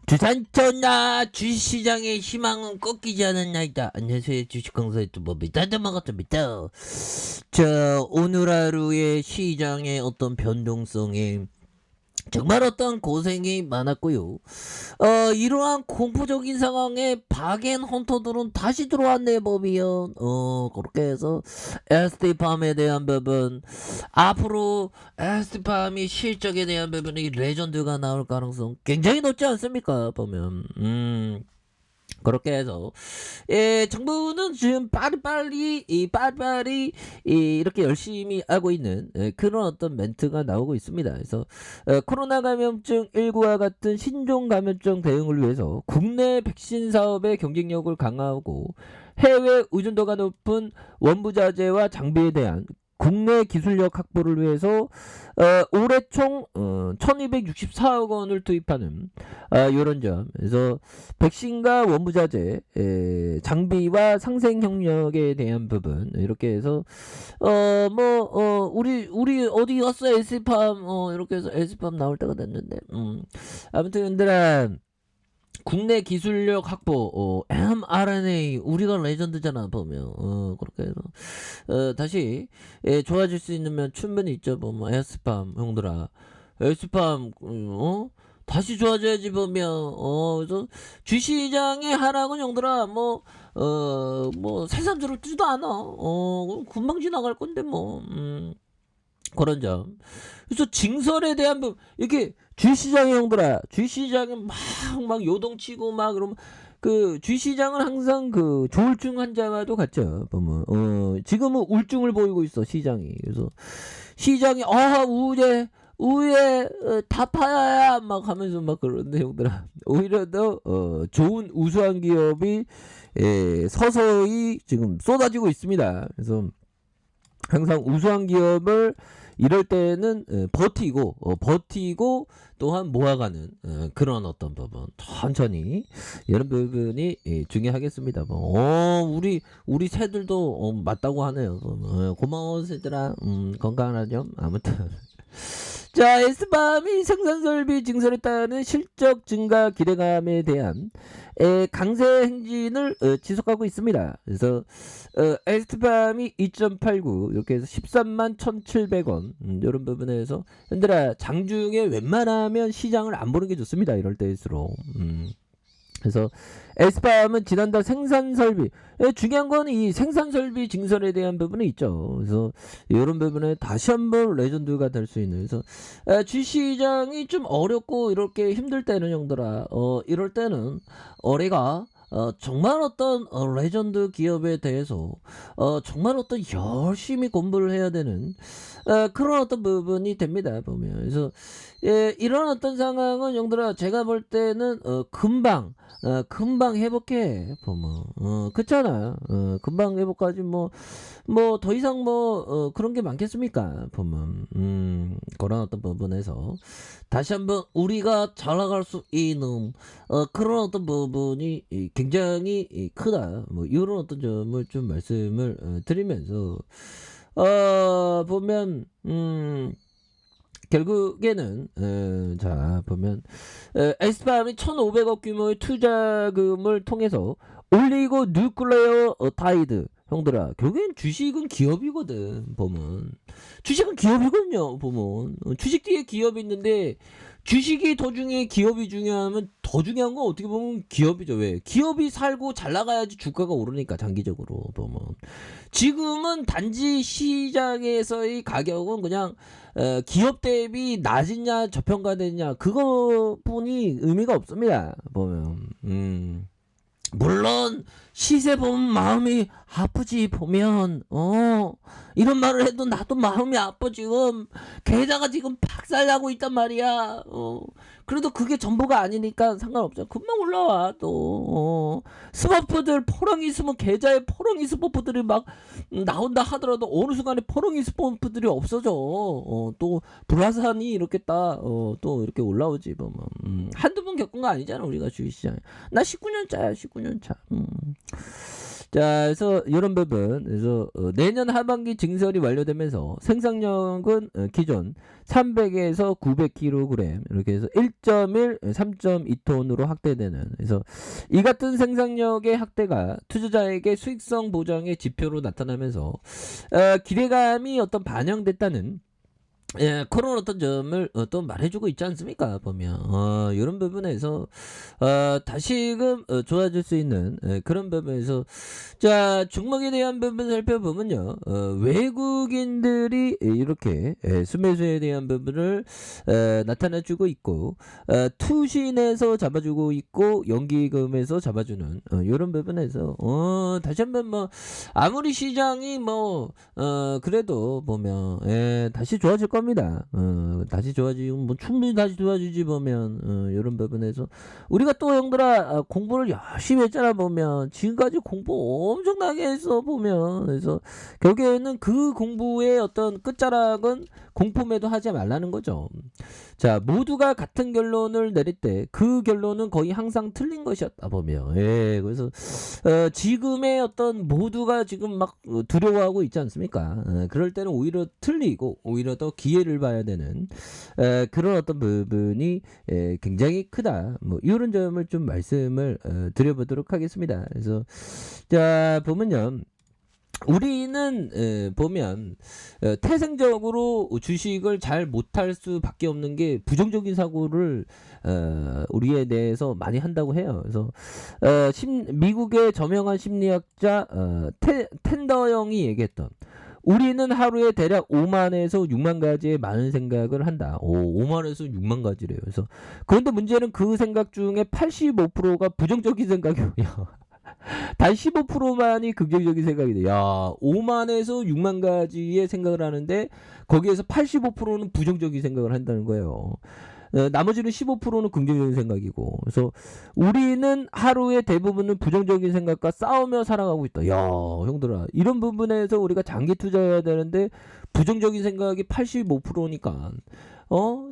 주산천나 주식시장의 희망은 꺾이지 않은 나이다. 안녕하세요. 주식강사의 두법이다. 반갑습니다. 자, 오늘 하루의 시장의 어떤 변동성에 정말 어떤 고생이 많았고요. 이러한 공포적인 상황에 박앤 헌터들은 다시 들어왔네, 법이요. 그렇게 해서 ST팜에 대한 부분, 앞으로 ST팜이 실적에 대한 부분이 레전드가 나올 가능성 굉장히 높지 않습니까? 보면, 그렇게 해서 정부는 지금 빠리빠리 이렇게 열심히 하고 있는 그런 어떤 멘트가 나오고 있습니다. 그래서 코로나 감염증 19와 같은 신종 감염증 대응을 위해서 국내 백신 사업의 경쟁력을 강화하고 해외 의존도가 높은 원부자재와 장비에 대한 국내 기술력 확보를 위해서 올해 총 1264억 원을 투입하는 이런 점. 그래서 백신과 원부자재 장비와 상생 협력에 대한 부분 이렇게 해서 우리 어디 갔어 에스팜 이렇게 해서 에스팜 나올 때가 됐는데 아무튼 얘들아 국내 기술력 확보, mRNA, 우리가 레전드잖아, 보면. 그렇게 해서, 다시, 좋아질 수 있는 충분히 있죠, 보면. 에스팜, 형들아. 에스팜, 다시 좋아져야지, 보면. 그래서, 주시장의 하락은, 형들아, 새삼스럽지도 않아. 금방 지나갈 건데, 뭐. 그런 점. 그래서 징설에 대한 부분, 이렇게 주시장의 형들아, 주시장에 막 요동치고 막 그러면 그 주시장은 항상 그 조울증 환자와도 같죠. 보면 지금은 울증을 보이고 있어 시장이. 그래서 시장이 우에 다 파야 막 하면서 막 그러는데 형들아 오히려 더 좋은 우수한 기업이 서서히 지금 쏟아지고 있습니다. 그래서 항상 우수한 기업을 이럴 때는 버티고 또한 모아가는 그런 어떤 부분 천천히 이런 부분이 중요하겠습니다. 우리 새들도 맞다고 하네요. 고마워 새들아. 건강한 점 아무튼 자, 에스팜이 생산설비 증설에 따른 실적 증가 기대감에 대한 강세 행진을 지속하고 있습니다. 그래서 에스팜이 2.89 이렇게 해서 13만 1,700원 이런 부분에서 현들아 장중에 웬만하면 시장을 안 보는 게 좋습니다. 이럴 때일수록. 그래서 에스팜은 지난달 생산설비 중요한 건 이 생산설비 증설에 대한 부분이 있죠. 그래서 이런 부분에 다시 한번 레전드가 될 수 있는 그래서 주시장이 좀 어렵고 이렇게 힘들 때는 형들아 이럴 때는 올해가 정말 어떤 레전드 기업에 대해서 정말 어떤 열심히 공부를 해야 되는 그런 어떤 부분이 됩니다. 보면 그래서 이런 어떤 상황은 형들아 제가 볼 때는 금방 회복해 보면 그렇잖아. 금방 회복하지 뭐 더 이상 그런 게 많겠습니까 보면 그런 어떤 부분에서 다시 한번 우리가 잘 나갈 수 있는 그런 어떤 부분이 굉장히 크다 뭐 이런 어떤 점을 좀 말씀을 드리면서 보면 결국에는 자 보면 에스팜이 1,500억 규모의 투자금을 통해서 올리고 뉴클레어 타이드 형들아 결국엔 주식은 기업이거든 보면 주식은 기업이거든요 보면 주식 뒤에 기업이 있는데 주식이 더 중요해 기업이 중요하면 더 중요한 건 어떻게 보면 기업이죠. 왜 기업이 살고 잘 나가야지 주가가 오르니까 장기적으로 보면 지금은 단지 시장에서의 가격은 그냥 기업 대비 낮으냐 저평가되냐 그거뿐이 의미가 없습니다. 보면 물론 시세 보면 마음이 아프지 보면 이런 말을 해도 나도 마음이 아파 지금 게다가 지금 박살나고 있단 말이야. 그래도 그게 전부가 아니니까 상관없죠. 금방 올라와 또 스머프들 포렁이 스머 계좌에 포렁이 스머프들이 막 나온다 하더라도 어느 순간에 포렁이 스머프들이 없어져. 또 불화산이 이렇게 또 이렇게 올라오지 보면 한두 번 겪은 거 아니잖아 우리가 주식시장에. 나 19년 차야 19년 차. 자, 그래서 이런 부분, 그래서 내년 하반기 증설이 완료되면서 생산력은 기존 300에서 900kg 이렇게 해서 1.1, 3.2톤으로 확대되는. 그래서 이 같은 생산력의 확대가 투자자에게 수익성 보장의 지표로 나타나면서 기대감이 어떤 반영됐다는 그런 어떤 점을 또 말해주고 있지 않습니까? 보면 이런 부분에서 다시금 좋아질 수 있는 그런 부분에서 자 종목에 대한 부분 살펴보면요, 외국인들이 이렇게 수매수에 대한 부분을 나타내주고 있고, 투신에서 잡아주고 있고 연기금에서 잡아주는 이런 부분에서 다시 한번 뭐 아무리 시장이 뭐 그래도 보면 다시 좋아질 겁니다. 다시 좋아지고 뭐 충분히 다시 좋아지지 보면 이런 부분에서 우리가 또 형들아 공부를 열심히 했잖아. 보면 지금까지 공부 엄청나게 했어 보면. 그래서 결국에는 그 공부의 어떤 끝자락은 공포매도 하지 말라는 거죠. 자, 모두가 같은 결론을 내릴 때 그 결론은 거의 항상 틀린 것이었다 보면. 그래서 지금의 어떤 모두가 지금 막 두려워하고 있지 않습니까? 그럴 때는 오히려 틀리고 오히려 더 기회를 봐야 되는 그런 어떤 부분이 굉장히 크다. 뭐 이런 점을 좀 말씀을 드려보도록 하겠습니다. 그래서 자 보면요, 우리는 보면 태생적으로 주식을 잘 못할 수밖에 없는 게 부정적인 사고를 우리에 대해서 많이 한다고 해요. 그래서 미국의 저명한 심리학자 텐더형이 얘기했던, 우리는 하루에 대략 5만에서 6만 가지의 많은 생각을 한다. 5만에서 6만 가지래요. 그래서 그런데 문제는 그 생각 중에 85%가 부정적인 생각이에요. 단 15%만이 긍정적인 생각이 돼. 야, 5만에서 6만 가지의 생각을 하는데 거기에서 85%는 부정적인 생각을 한다는 거예요. 나머지는 15%는 긍정적인 생각이고. 그래서 우리는 하루의 대부분은 부정적인 생각과 싸우며 살아가고 있다. 야, 형들아, 이런 부분에서 우리가 장기 투자해야 되는데 부정적인 생각이 85%니까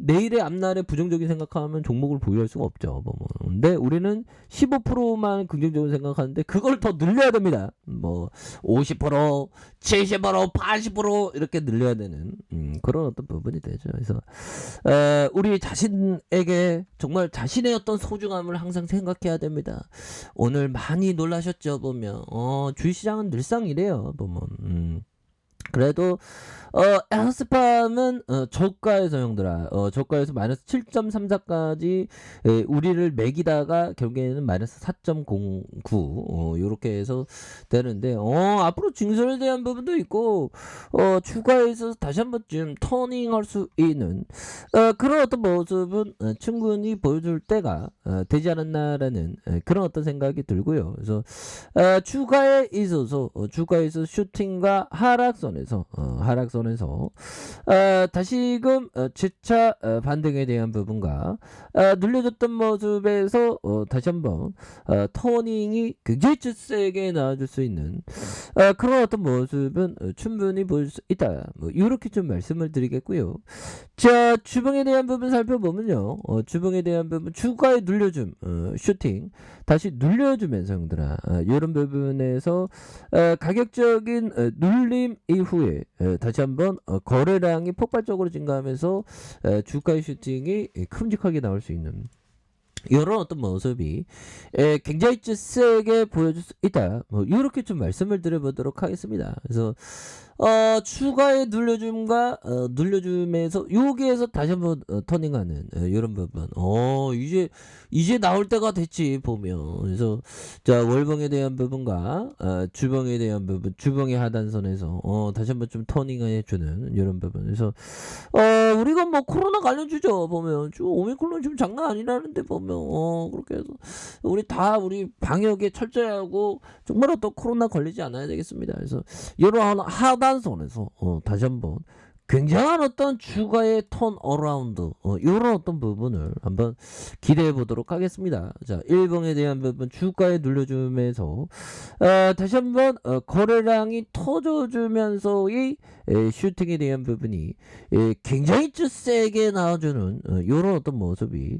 내일의 앞날에 부정적인 생각하면 종목을 보유할 수가 없죠. 근데 우리는 15%만 긍정적으로 생각하는데 그걸 더 늘려야 됩니다. 뭐 50%, 70%, 80% 이렇게 늘려야 되는 그런 어떤 부분이 되죠. 그래서 우리 자신에게 정말 자신의 어떤 소중함을 항상 생각해야 됩니다. 오늘 많이 놀라셨죠? 보면 주식시장은 늘상 이래요. 보면 그래도 에어스팜은 저가에서 형들아 저가에서 마이너스 7.34까지 우리를 매기다가 결국에는 마이너스 4.09 요렇게 해서 되는데 앞으로 증설에 대한 부분도 있고 추가해서 다시 한번 좀 터닝할 수 있는 그런 어떤 모습은 충분히 보여줄 때가 되지 않았나라는 그런 어떤 생각이 들고요. 그래서 추가에 있어서 추가에서 슈팅과 하락선에서 다시금 재차 반등에 대한 부분과 눌려졌던 모습에서 다시 한번 터닝이 굉장히 세게 나와줄 수 있는 그런 어떤 모습은 충분히 보일 수 있다. 뭐 이렇게 좀 말씀을 드리겠고요. 자, 주봉에 대한 부분 살펴보면요, 주봉에 대한 부분 추가에 눌려줌 슈팅 다시 눌려주면서 형들아 이런 부분에서 가격적인 눌림 이후에 다시 한번 거래량이 폭발적으로 증가하면서 주가의 슈팅이 큼직하게 나올 수 있는 이런 어떤 모습이 굉장히 세게 보여줄 수 있다. 뭐 이렇게 좀 말씀을 드려보도록 하겠습니다. 그래서 추가의 눌려줌과 눌려줌에서 여기에서 다시 한번 터닝하는 이런 부분. 이제 나올 때가 됐지 보면. 그래서 자, 월봉에 대한 부분과 주봉에 대한 부분, 주봉의 하단선에서 다시 한번 좀 터닝해 주는 이런 부분. 그래서 우리가 뭐 코로나 관련주죠 보면 좀 오미크론 좀 장난 아니라는데 보면 그렇게 해서 우리 방역에 철저히 하고 정말로 또 코로나 걸리지 않아야 되겠습니다. 그래서 이러한 하단선에서 다시 한번 굉장한 어떤 주가의 턴 어라운드 요런 어떤 부분을 한번 기대해 보도록 하겠습니다. 자, 일봉에 대한 부분 주가에 눌려주면서 다시 한번 거래량이 터져주면서의 슈팅에 대한 부분이 굉장히 좀 세게 나와주는 요런 어떤 모습이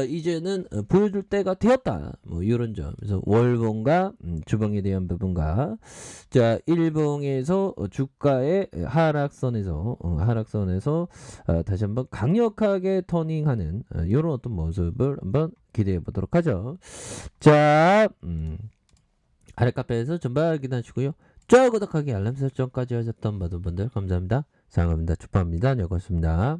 이제는 보여줄 때가 되었다. 뭐 요런 점. 그래서 월봉과 주봉에 대한 부분과 자, 일봉에서 주가의 하락선에서 다시 한번 강력하게 터닝하는 이런 어떤 모습을 한번 기대해 보도록 하죠. 자, 아래 카페에서 전방 확인하시고요. 좋아요, 구독하기, 알람 설정까지 하셨던 모든 분들 감사합니다. 사랑합니다. 축하합니다. 네, 고맙습니다.